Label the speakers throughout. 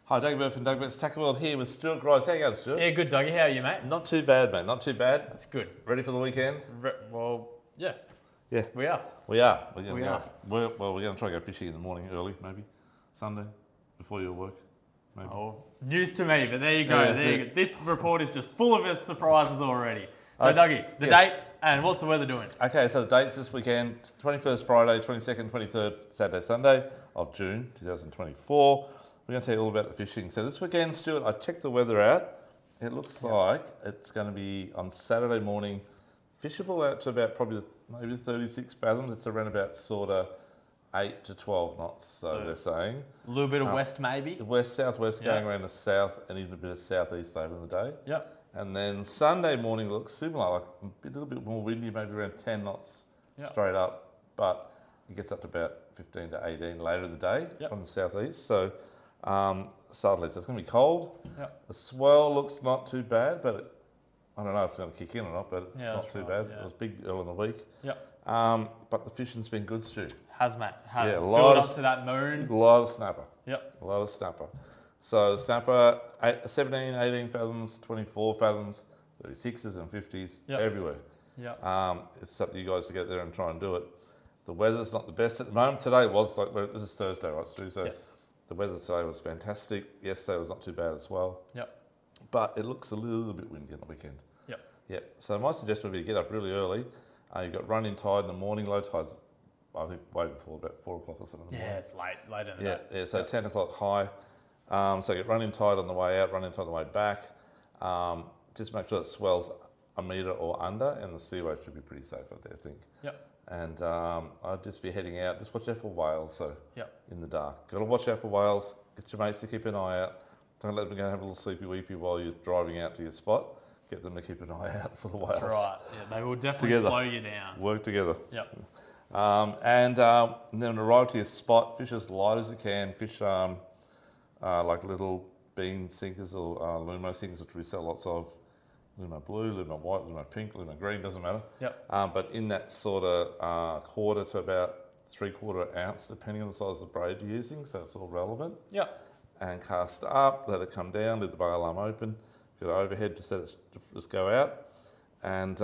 Speaker 1: Hi, Doug Bird from Doug Bird's Tackle World here with Stuart Grice. How you going, Stuart?
Speaker 2: Yeah, good, Dougie. How are you, mate?
Speaker 1: Not too bad, mate. Not too bad.
Speaker 2: That's good.
Speaker 1: Ready for the weekend?
Speaker 2: Well, yeah.
Speaker 1: Yeah.
Speaker 2: We are.
Speaker 1: We are.
Speaker 2: We
Speaker 1: We're
Speaker 2: are.
Speaker 1: we're going to try to go fishing in the morning early, maybe. Sunday, before your work, maybe.
Speaker 2: Oh, news to me, but there you go.
Speaker 1: Yeah,
Speaker 2: there you go. This report is just full of its surprises already. So,
Speaker 1: Okay.
Speaker 2: Dougie, the
Speaker 1: Yes.
Speaker 2: date and what's the weather doing?
Speaker 1: Okay, so the dates this weekend, 21st Friday, 22nd, 23rd, Saturday, Sunday of June 2024. We're going to tell you all about the fishing. So this weekend, Stuart, I checked the weather out. It looks like it's going to be on Saturday morning, fishable out to about probably maybe 36 fathoms. It's around about sort of 8 to 12 knots, so they're saying.
Speaker 2: A little bit of west, maybe?
Speaker 1: The west, southwest going
Speaker 2: Yeah.
Speaker 1: around the south and even a bit of southeast later in the day.
Speaker 2: Yep.
Speaker 1: And then Sunday morning looks similar, like a little bit more windy, maybe around 10 knots straight up, but it gets up to about 15 to 18 later in the day from the southeast. So southerly, so it's going to be cold.
Speaker 2: Yep.
Speaker 1: The swell looks not too bad, but I don't know if it's going to kick in or not, but it's not
Speaker 2: that's
Speaker 1: too
Speaker 2: right,
Speaker 1: bad.
Speaker 2: yeah.
Speaker 1: It was big early in the week.
Speaker 2: Yep.
Speaker 1: But the fishing's been good, Stu.
Speaker 2: Has, mate. Has.
Speaker 1: Yeah, a
Speaker 2: Build
Speaker 1: lot
Speaker 2: up
Speaker 1: of-
Speaker 2: to that moon.
Speaker 1: A lot of snapper.
Speaker 2: Yep.
Speaker 1: A lot of snapper. So snapper, 17, 18 fathoms, 24 fathoms, 36s and 50s, everywhere.
Speaker 2: Yep.
Speaker 1: It's up to you guys to get there and try and do it. The weather's not the best at the moment. Today was like, well, this is Thursday, right, Stu? So
Speaker 2: Yes.
Speaker 1: the weather today was fantastic. Yesterday was not too bad as well.
Speaker 2: Yep.
Speaker 1: But it looks a little bit windy on the weekend.
Speaker 2: Yep.
Speaker 1: Yeah. So my suggestion would be get up really early. You've got running tide in the morning, low tide's, I think, way before about 4 o'clock or something in the morning.
Speaker 2: Yeah, it's late in the day.
Speaker 1: Yeah, so 10 o'clock high. So get running tide on the way out, running tide on the way back. Just make sure it swells a metre or under, and the seaway should be pretty safe out there, I think.
Speaker 2: Yep.
Speaker 1: And I'd just be heading out, just watch out for whales, so in the dark. Got to watch out for whales, get your mates to keep an eye out. Don't let them go and have a little sleepy weepy while you're driving out to your spot. Get them to keep an eye out for the whales.
Speaker 2: That's right. Yeah, they will definitely
Speaker 1: Together.
Speaker 2: slow you down.
Speaker 1: Work together.
Speaker 2: Yep.
Speaker 1: And then arrive to your spot, fish as light as you can, fish like little bean sinkers or Lumo sinkers, which we sell lots of. Lumo blue, Lumo white, Lumo pink, Lumo green, doesn't matter.
Speaker 2: Yep.
Speaker 1: But in that sort of quarter to about 3/4 ounce, depending on the size of the braid you're using, so it's all relevant.
Speaker 2: Yep.
Speaker 1: And cast up, let it come down, leave the bail arm open, get it overhead to set it to just go out. And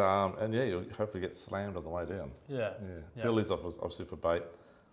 Speaker 1: yeah, you'll hopefully get slammed on the way down.
Speaker 2: Yeah.
Speaker 1: Yeah. Billies obviously for bait.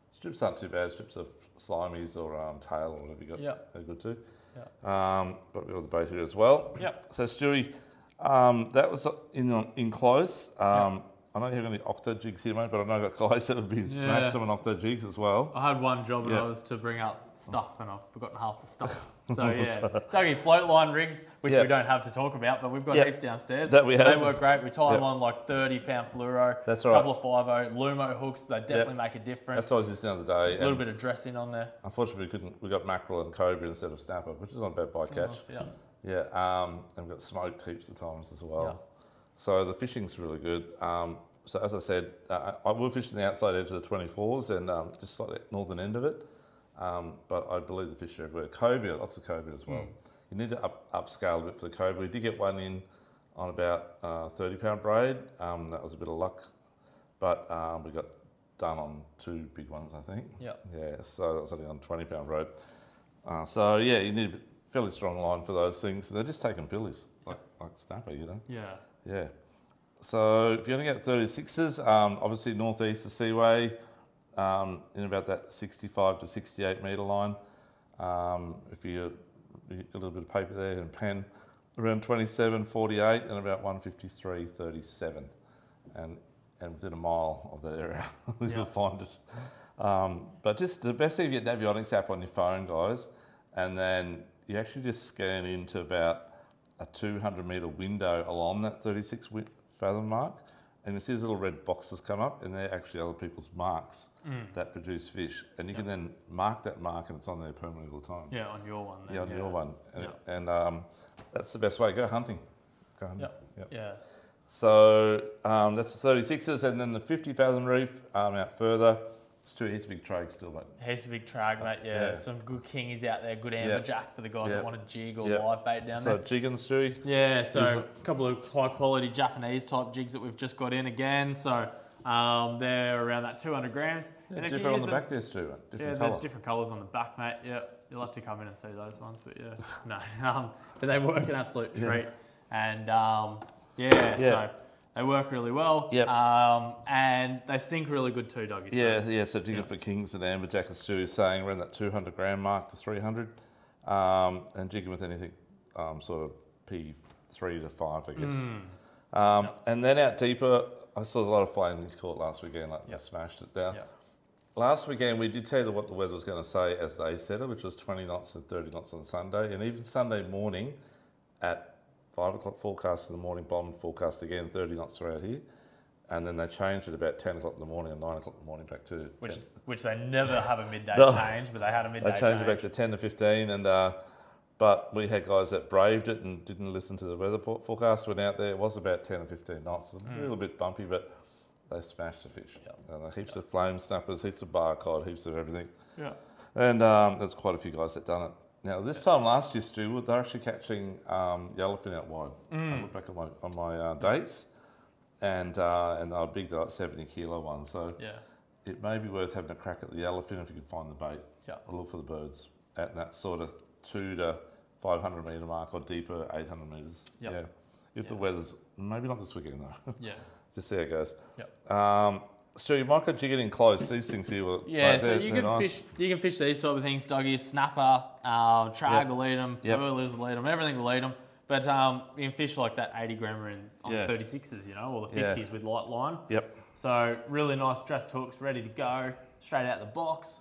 Speaker 1: Strips aren't too bad. Strips of slimies or tail or whatever you got.
Speaker 2: Yeah.
Speaker 1: They're good too.
Speaker 2: Yeah.
Speaker 1: But we've got the bait here as well.
Speaker 2: Yep.
Speaker 1: So Stewie, that was in close. I know you have any octo jigs here, mate, but I know I've got guys that have been smashed on octo jigs as well.
Speaker 2: I had one job and I was to bring out stuff and I've forgotten half the stuff. So yeah, Dougie, float line rigs, which we don't have to talk about, but we've got heaps downstairs.
Speaker 1: That we have.
Speaker 2: They work great. We tie them on like 30-pound fluoro.
Speaker 1: That's
Speaker 2: a
Speaker 1: right.
Speaker 2: couple of 5.0 Lumo hooks. They definitely make a difference.
Speaker 1: That's what I was just the other day.
Speaker 2: A little bit of dressing on there.
Speaker 1: Unfortunately, we got mackerel and cobra instead of snapper, which is not a bad bycatch.
Speaker 2: Nice, yeah.
Speaker 1: Yeah, and we've got smoked heaps of times as well. So the fishing's really good. So as I said, I will fish in the outside edge of the 24s and just like the northern end of it. But I believe the fish are everywhere. Cobia, lots of cobia as well. You need to upscale a bit for the cobia. We did get one in on about 30-pound braid. That was a bit of luck, but we got done on 2 big ones, I think. Yeah, so that was only on 20-pound braid. So yeah, you need a fairly strong line for those things. They're just taking pillies, like snapper, you know. Yeah. So if you're going to get 36s, obviously northeast the Seaway, in about that 65 to 68 metre line. If you've got a little bit of paper there and pen, around 27.48 and about 153.37, and within a mile of that area, you'll find it. But just the best thing, if you get Navionics app on your phone, guys, and then you actually just scan into about a 200 metre window along that 36 fathom mark, and you see these little red boxes come up, and they're actually other people's marks that produce fish, and you can then mark that mark, and it's on there permanently all the time.
Speaker 2: Yeah, on your one. Then,
Speaker 1: on your one, and that's the best way. Go hunting.
Speaker 2: Yeah.
Speaker 1: So that's the 36s, and then the 50 fathom reef out further. It's a big trade still, mate.
Speaker 2: He's a big trag, mate. Yeah. Some good kingies out there, good amberjack for the guys that want to jig or live bait down there.
Speaker 1: So jigging, Stewie?
Speaker 2: Yeah, so a couple of high quality Japanese type jigs that we've just got in again. So they're around that 200 grams.
Speaker 1: Yeah, and different on the back there, Stu. Different colour.
Speaker 2: Different colours on the back, mate. Yeah. you'll have to come in and see those ones, but yeah, no, but they work an absolute treat, and so they work really well, and they sink really good too, Doggy.
Speaker 1: So jigging for kings and amberjack, as Stu is saying, around that 200 gram mark to 300, and jigging with anything sort of P3 to 5, I guess. And then out deeper, I saw a lot of flying in his court last weekend, they smashed it down. Last weekend, we did tell you what the weather was going to say as they said it, which was 20 knots and 30 knots on Sunday. And even Sunday morning at 5 o'clock forecast in the morning, bomb forecast again, 30 knots throughout here. And then they changed it about 10 o'clock in the morning and 9 o'clock in the morning back to
Speaker 2: which they never have a midday change, but they had a midday change.
Speaker 1: They changed it back to 10 to 15. And but we had guys that braved it and didn't listen to the weather forecast. Went out there, it was about 10 or 15 knots. It was a little bit bumpy, but they smashed the fish. Heaps of flame snappers, heaps of bar cod, heaps of everything. And there's quite a few guys that done it. Now, this time last year, Stu, they're actually catching yellowfin out wide. I look back on my dates, and they're big, they're like 70 kilo ones. So it may be worth having a crack at the yellowfin if you can find the bait. Or look for the birds at that sort of 2 to 500 metre mark or deeper, 800 metres. If the weather's, maybe not this weekend though. Just see how it goes. Stu, you might go jigging in close. These things here were
Speaker 2: so you can nice. You can fish these type of things, Doggy. Snapper, trag will eat them, burlers will eat them, everything will eat them. But you can fish like that 80 grammer on 36s, or the 50s with light line. So really nice dressed hooks, ready to go, straight out the box.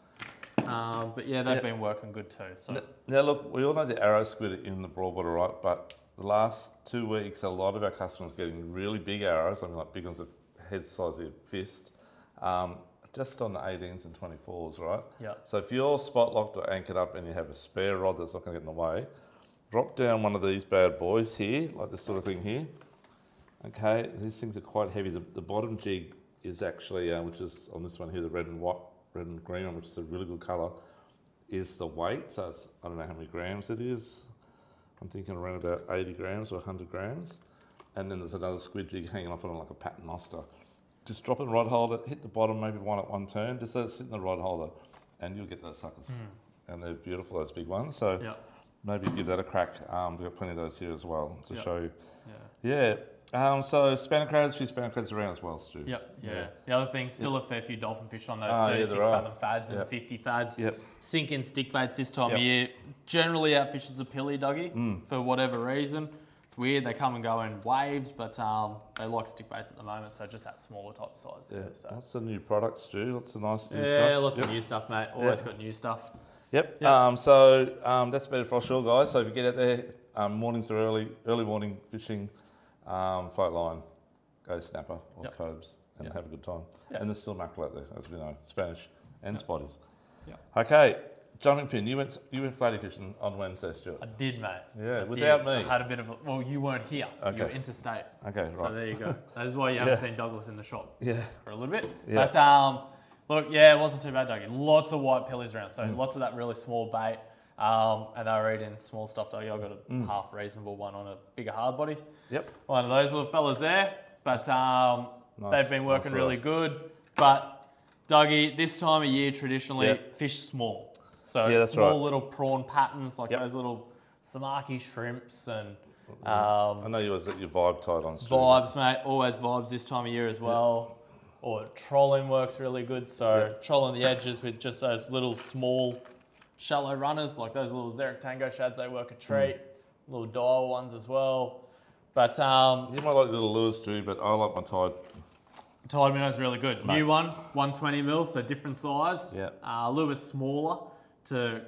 Speaker 2: But they've been working good too. So
Speaker 1: now look, we all know the arrow squid are in the broadwater, right? But the last 2 weeks, a lot of our customers are getting really big arrows. I mean, like big ones that head size of your fist, just on the 18s and 24s, right? So if you're spot locked or anchored up and you have a spare rod that's not going to get in the way, drop down one of these bad boys here, like this sort of thing here. Okay, these things are quite heavy. The bottom jig is actually, which is on this one here, the red and green one, which is a really good colour, is the weight. So it's, I don't know how many grams it is. I'm thinking around about 80 grams or 100 grams. And then there's another squid jig hanging off on it like a paternoster. Just drop it in the rod holder, hit the bottom, maybe one at one turn, just let it sit in the rod holder, and you'll get those suckers. And they're beautiful, those big ones. So maybe give that a crack. We've got plenty of those here as well to show you. So spanner crabs, a few spanner crabs around as well, Stu.
Speaker 2: The other thing, still a fair few dolphin fish on those 36 fathom fads and 50 fads. Sink in stick baits this time of year. Generally outfishes a pilly, Doggy, for whatever reason. It's weird, they come and go in waves, but they like stick baits at the moment, so just that smaller type size. So.
Speaker 1: Lots of new products, Stu. Lots of nice new stuff.
Speaker 2: Yeah, lots of new stuff, mate. Always got new stuff.
Speaker 1: So that's about it for offshore, guys. So if you get out there, mornings are early morning fishing, float line, go snapper or cobes, and have a good time. And there's still mackerel out there, as we know, Spanish and spotties. Okay. Jumping pin, you went flatty fishing on Wednesday, Stuart.
Speaker 2: I did, mate.
Speaker 1: Without me.
Speaker 2: I had a bit of a... Well, you weren't here. You were interstate.
Speaker 1: Okay, right.
Speaker 2: So there you go. That is why you haven't seen Douglas in the shop for a little bit. But look, it wasn't too bad, Dougie. Lots of white pillies around. So lots of that really small bait. And they were eating small stuff, Dougie. I got a half reasonable one on a bigger hard body. One of those little fellas there. But they've been working really good. But Dougie, this time of year, traditionally, fish small. So small little prawn patterns, like those little samaki shrimps and...
Speaker 1: I know you always got your vibe tied on.
Speaker 2: Vibes, mate. Always vibes this time of year as well. Or trolling works really good. So trolling the edges with just those little small shallow runners, like those little Xeric Tango shads, they work a treat. Little dial ones as well. But
Speaker 1: you might like little lures too, but I like my tide.
Speaker 2: Tide minnow's really good. Mate. New one, 120 mil, so different size. A little bit smaller to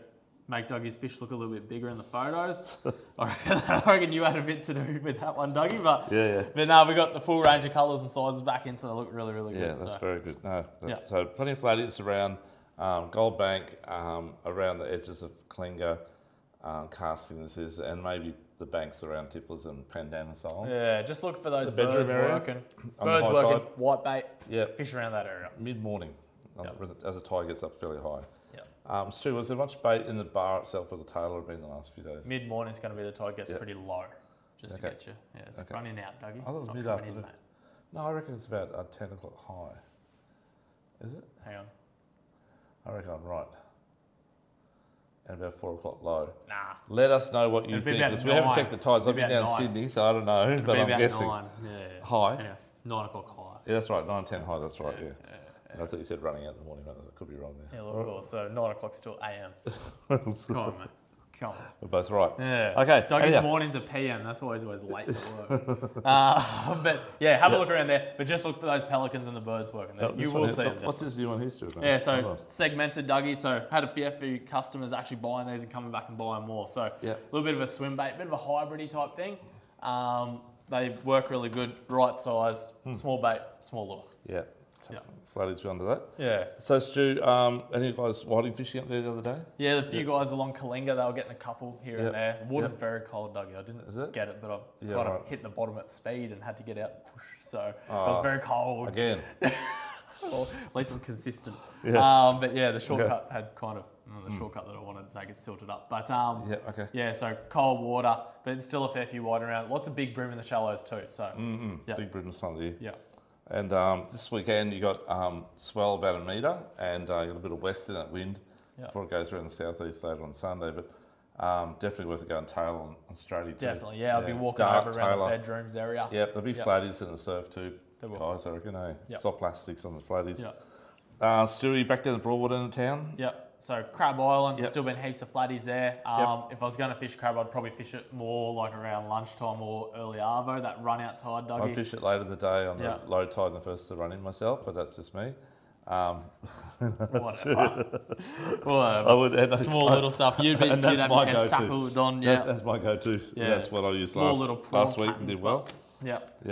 Speaker 2: make Dougie's fish look a little bit bigger in the photos. I reckon you had a bit to do with that one, Dougie. But but no, we got the full range of colours and sizes back in, so they look really, really good.
Speaker 1: Yeah, that's very good. So plenty of flatties around Gold Bank, around the edges of Klinga, casting this is, and maybe the banks around Tipplers and Pandan and so on.
Speaker 2: Yeah, just look for those birds working. Birds working, white bait, fish around that area.
Speaker 1: Mid-morning, as the tide gets up fairly high. Stu, was there much bait in the bar itself or the tail have been the last few days?
Speaker 2: Mid-morning is going to be the tide gets pretty low, just to get you. Yeah, it's running out, Dougie.
Speaker 1: I thought it was mid-afternoon. No, I reckon it's about 10 o'clock high. Is it?
Speaker 2: Hang on.
Speaker 1: I reckon I'm right. and about 4 o'clock low.
Speaker 2: Nah.
Speaker 1: Let us know what you think, because we haven't checked the tides. I've been down in Sydney, so I don't know, but I'm guessing.
Speaker 2: 9. Yeah.
Speaker 1: High?
Speaker 2: Anyway, 9 o'clock high.
Speaker 1: Yeah, that's right, 9, 10 high, that's right, yeah. I thought you said running out in the morning, I could be wrong there.
Speaker 2: Yeah, look, so 9 o'clock still AM. Come on, mate. Come on.
Speaker 1: We're both right.
Speaker 2: Yeah.
Speaker 1: Okay.
Speaker 2: Dougie's mornings are PM. That's why he's always late to work. But yeah, have a look around there. But just look for those pelicans and the birds working there. You will see them.
Speaker 1: What's this new one he's doing?
Speaker 2: Yeah, so segmented Dougie. So had a few customers actually buying these and coming back and buying more. So a little bit of a swim bait, bit of a hybridy type thing. They work really good, right size, small bait, small lure.
Speaker 1: Yeah. Flatties be under that.
Speaker 2: Yeah.
Speaker 1: So Stu, any guys whiting fishing up there the other day?
Speaker 2: Yeah, a few guys along Kalinga, they were getting a couple here and there. The water's very cold, Dougie. I didn't get it, but I kind of hit the bottom at speed and had to get out and push. So it was very cold.
Speaker 1: Again.
Speaker 2: Well, at least I'm consistent. Yeah. But yeah, the shortcut had kind of the shortcut that I wanted to take. It silted up. But yeah, so cold water, but still a fair few wide around. Lots of big brim in the shallows too. So
Speaker 1: big brim in the year.
Speaker 2: Yeah.
Speaker 1: And this weekend you got swell about 1 metre, and you got a bit of west in that wind before it goes around the southeast later on Sunday. But definitely worth going tail on Strady too.
Speaker 2: Definitely, yeah. I'll be walking over around the bedrooms area.
Speaker 1: Yep, there'll be flatties in the surf too. Guys, I reckon, soft plastics on the flatties. Stewie, back down the Broadwater end of town.
Speaker 2: Yep. So Crab Island, still been heaps of flatties there. If I was going to fish crab, I'd probably fish it more like around lunchtime or early arvo, that run out tide, Dougie.
Speaker 1: I fish it later in the day on the low tide and the first to run in myself, but that's just me.
Speaker 2: Whatever. I would, small little stuff. You'd have
Speaker 1: my
Speaker 2: your go-to. On,
Speaker 1: that's my go-to. Yeah. That's what I used last week and did well.
Speaker 2: Yep.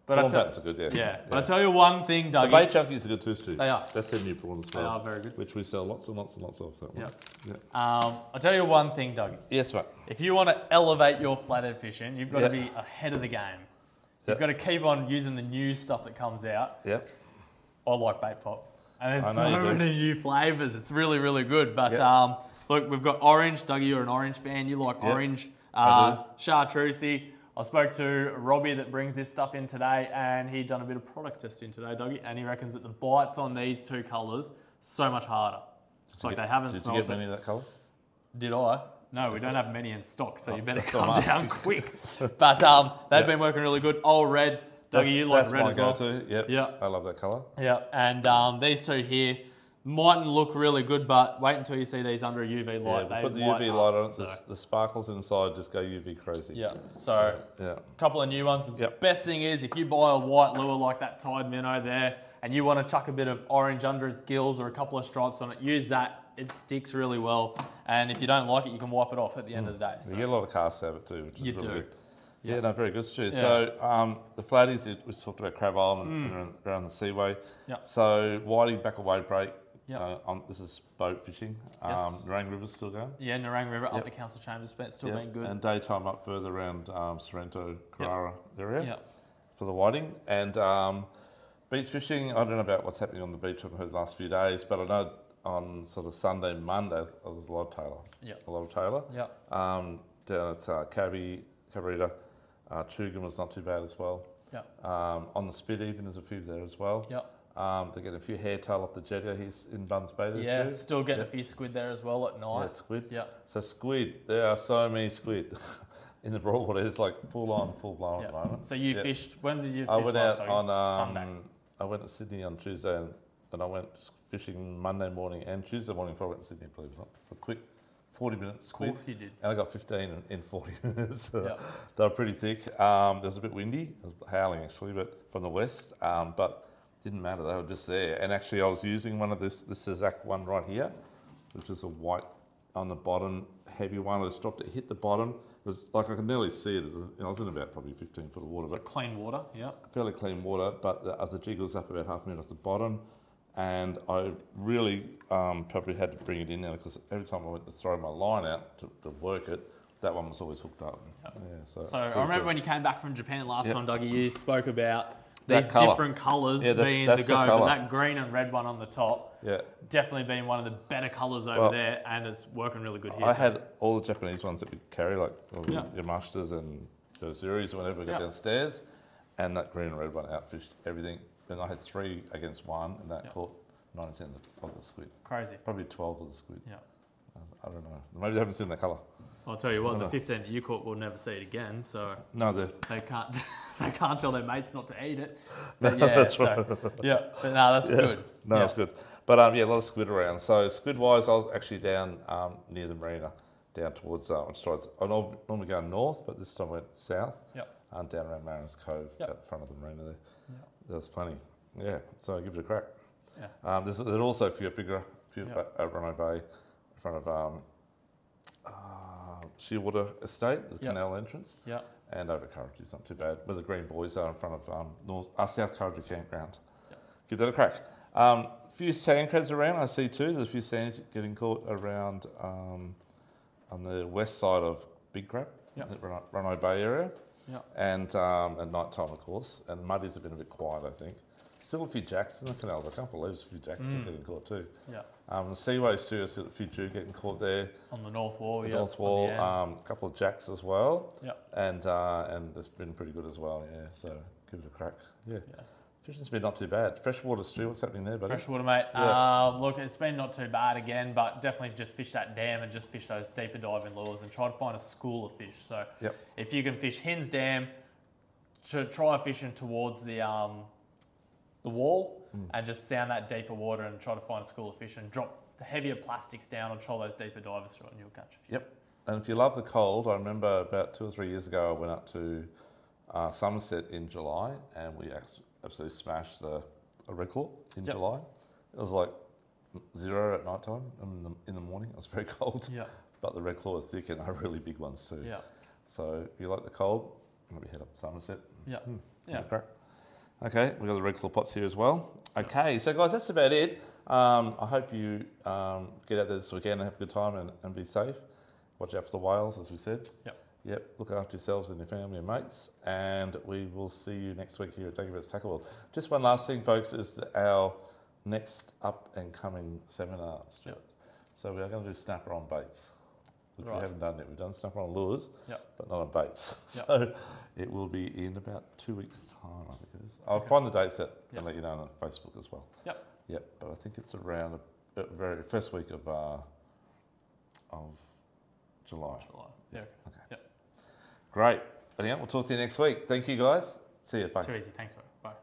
Speaker 1: But prawn patterns are good,
Speaker 2: yeah. But I tell you one thing, Dougie.
Speaker 1: The bait junkies are good too, Stu.
Speaker 2: They are.
Speaker 1: That's their new prawn as well.
Speaker 2: They are very good.
Speaker 1: Which we sell lots and lots and lots of.
Speaker 2: I'll tell you one thing, Dougie.
Speaker 1: Yes, mate.
Speaker 2: If you want to elevate your flathead fishing, you've got to be ahead of the game. You've got to keep on using the new stuff that comes out.
Speaker 1: Yep.
Speaker 2: I like bait pop. And there's so many new flavours. It's really, really good. But look, we've got orange. Dougie, you're an orange fan. You like orange. Chartreuse. I spoke to Robbie that brings this stuff in today, and he'd done a bit of product testing today, Dougie, and he reckons that the bites on these two colours so much harder. It's like they haven't smelled it.
Speaker 1: Did you get many of that colour?
Speaker 2: Did I? No, we don't have many in stock, so you better come down quick. But they've been working really good. Old red, Dougie, you like red as well.
Speaker 1: That's my go-to. Yep. I love that colour.
Speaker 2: Yeah, and these two here mightn't look really good, but wait until you see these under a UV light.
Speaker 1: Yeah, put the UV light on it, the sparkles inside just go UV crazy.
Speaker 2: Yeah, so a couple of new ones. The best thing is if you buy a white lure like that Tide Minnow there and you want to chuck a bit of orange under its gills or a couple of stripes on it, use that. It sticks really well. And if you don't like it, you can wipe it off at the end of the day. So.
Speaker 1: You get a lot of casts out of it too, which is really good.
Speaker 2: Yeah,
Speaker 1: no, very good, Stu. Yeah. So the flatties, we talked about Crab Island and around the Seaway. So whiting back away break. This is boat fishing. Nerang River's still going.
Speaker 2: Yeah, Nerang River up the Council Chambers, but it's still been good.
Speaker 1: And daytime up further around Sorrento, Carrara area for the whiting. And beach fishing, I don't know about what's happening on the beach over the last few days, but I know on sort of Sunday, Monday, there was a lot of tailor. A lot of tailor. Down at Cabarita, Tugun was not too bad as well. On the Spit even, there's a few there as well. They're getting a few hairtail off the jetty. He's in Buns Bay this year.
Speaker 2: Still getting a few squid there as well at night.
Speaker 1: Yeah, squid. So squid, there are so many squid in the Broadwater. It's like full blown at the moment.
Speaker 2: So you fished, when did you fish
Speaker 1: I went
Speaker 2: last
Speaker 1: out on
Speaker 2: Sunday?
Speaker 1: I went to Sydney on Tuesday and I went fishing Monday morning and Tuesday morning before I went to Sydney, believe it or not, for a quick 40 minutes squid.
Speaker 2: Of course you did.
Speaker 1: And I got 15 in 40 minutes. They were pretty thick. It was a bit windy. It was howling actually, but from the west. But didn't matter, they were just there. And actually I was using one of this Zach one right here, which is a white on the bottom, heavy one. I just dropped it, hit the bottom. It was like I could nearly see it. I was in about probably 15 foot of water.
Speaker 2: But clean water,
Speaker 1: fairly clean water, but the jig was up about half a minute off the bottom. And I really probably had to bring it in there because every time I went to throw my line out to work it, that one was always hooked up.
Speaker 2: So I remember when you came back from Japan last time, Dougie, you spoke about these different colours being the go. But that green and red one on the top, definitely been one of the better colours over there, and it's working really good here.
Speaker 1: I had all the Japanese ones that we carry, like Yamashita's and Yozuris or whenever we go downstairs, and that green and red one outfished everything. And I had 3 against 1, and that caught 90% of the squid.
Speaker 2: Crazy.
Speaker 1: Probably 12 of the squid. I don't know. Maybe they haven't seen that colour.
Speaker 2: I'll tell you what, the 15 that you caught will never see it again. So
Speaker 1: no,
Speaker 2: they can't they can't tell their mates not to eat it. But yeah, that's right. Yeah, but no, that's good.
Speaker 1: No, that's good. But yeah, a lot of squid around. So squid wise, I was actually down near the marina, down towards I normally go north, but this time I went south.
Speaker 2: Yep.
Speaker 1: Down around Mariners Cove, out front of the marina there.
Speaker 2: Yep.
Speaker 1: There's plenty. Yeah, so give it a crack.
Speaker 2: Yeah.
Speaker 1: There's also a few at Reno Bay, in front of Shearwater Estate, the canal entrance.
Speaker 2: Yeah.
Speaker 1: And over Kurrajee, it's not too bad. Where the Green Boys are in front of South Kurrajee Campground. Yep. Give that a crack. A few sand crabs around, I see too. There's a few sands getting caught around on the west side of Big Crab, the Reno Bay area.
Speaker 2: Yeah.
Speaker 1: And at night time, of course. And muddies have been a bit quiet, I think. Still a few jacks in the canals. I can't believe there's a few jacks still getting caught too.
Speaker 2: Yeah.
Speaker 1: The seaways too, I see a few Jew getting caught there.
Speaker 2: On the north wall,
Speaker 1: North wall, a couple of jacks as well.
Speaker 2: Yeah.
Speaker 1: And it's been pretty good as well, yeah. So give it a crack. Yeah. Fishing's been not too bad. Freshwater stew, what's happening there, buddy?
Speaker 2: Freshwater, mate. Yeah. Look, it's been not too bad again, but definitely just fish that dam and just fish those deeper diving lures and try to find a school of fish. So if you can fish Hins Dam, try fishing towards the wall and just sound that deeper water and try to find a school of fish and drop the heavier plastics down or try those deeper divers through it and you'll catch a few.
Speaker 1: Yep. And if you love the cold, I remember about 2 or 3 years ago, I went up to Somerset in July and we absolutely smashed a red claw in July. It was like 0 at night time in the morning. It was very cold. Yeah. But the red claw are thick and are really big ones too. Yeah. So if you like the cold, maybe head up to Somerset.
Speaker 2: Yeah.
Speaker 1: Yeah. Okay, we've got the red claw pots here as well. Okay, so guys, that's about it. I hope you get out there this weekend and have a good time and be safe. Watch out for the whales, as we said. Yep. Look after yourselves and your family and mates. And we will see you next week here at Dagobert Tackle World. Just one last thing, folks, is our next up and coming seminar, Stuart. So we are going to do snapper on baits, which we haven't done yet. We've done snapper on lures, but not on baits. So it will be in about 2 weeks' time, I think it is. I'll find the dates and let you know on Facebook as well. Yep. But I think it's around the very first week of July.
Speaker 2: Yeah.
Speaker 1: Okay.
Speaker 2: Yep.
Speaker 1: Great. Anyhow, we'll talk to you next week. Thank you, guys. See you. Bye.
Speaker 2: Too easy. Thanks, bro. Bye.